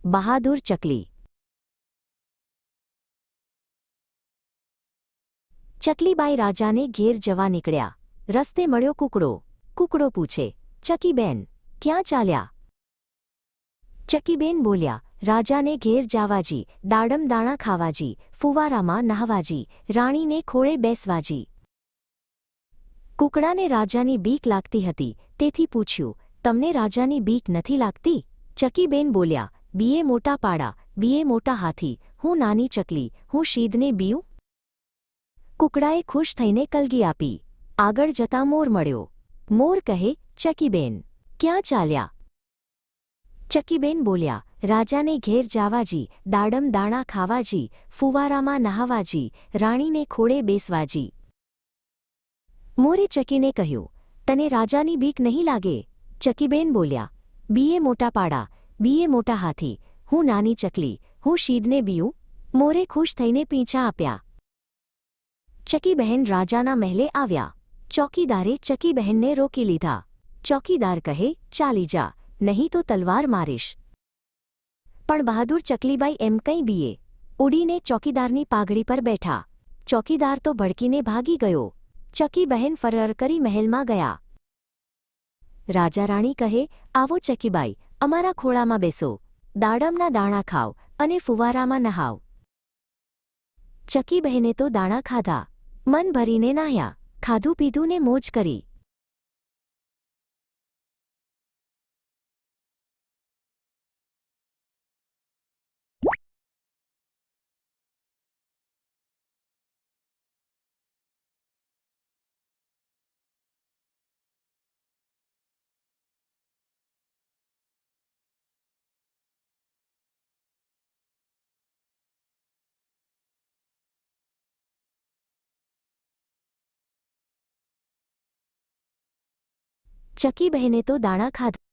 બહાદુર ચકલી. ચકલીબાઈ રાજાને ઘેર જવા નીકળ્યા. રસ્તે મળ્યો કૂકડો. કૂકડો પૂછે, ચકીબેન, ક્યાં ચાલ્યા? ચકીબેન બોલ્યા, રાજાને ઘેર જાવાજી, દાડમ દાણા ખાવાજી, ફુવારામાં નહાવાજી, રાણીને ખોળે બેસવાજી. કૂકડાને રાજાની બીક લાગતી હતી, તેથી પૂછ્યું, તમને રાજાની બીક નથી લાગતી? ચકીબેન બોલ્યા, બીએ મોટા પાડા, બીએ મોટા હાથી, હું નાની ચકલી, હું શીદને બીયું? કૂકડાએ ખુશ થઈને કલગી આપી. આગળ જતા મોર મળ્યો. મોર કહે, ચકીબેન, ક્યાં ચાલ્યા? ચકીબેન બોલ્યા, રાજાને ઘેર જાવાજી, દાડમ દાણા ખાવાજી, ફુવારામાં નહાવાજી, રાણીને ખોળે બેસવાજી. મોરે ચકીને કહ્યું, તને રાજાની બીક નહીં લાગે? ચકીબેન બોલ્યા, બીએ મોટા પાડા, બીએ મોટા હાથી, હું નાની ચકલી, હું શીદને બીયું? મોરે ખુશ થઈને પીંછા આપ્યા. ચકીબહેન રાજાના મહેલે આવ્યા. ચોકીદારે ચકીબહેનને રોકી લીધા. ચોકીદાર કહે, ચાલી જા, નહીં તો તલવાર મારીશ. પણ બહાદુર ચકલીબાઈ એમ કંઈ બીએ. ઉડીને ચોકીદારની પાઘડી પર બેઠા. ચોકીદાર તો ભડકીને ભાગી ગયો. ચકીબહેન ફરર કરી મહેલમાં ગયા. રાજા રાણી કહે, આવો ચકીબાઈ, અમારા ખોળામાં બેસો, દાડમના દાણા ખાવ અને ફુવારામાં નહાવ. ચકીબહેને તો દાણા ખાધા, મન ભરીને નાહ્યા, ખાધું પીધું ને મોજ કરી. ચકીબહેને તો દાણા ખાધા.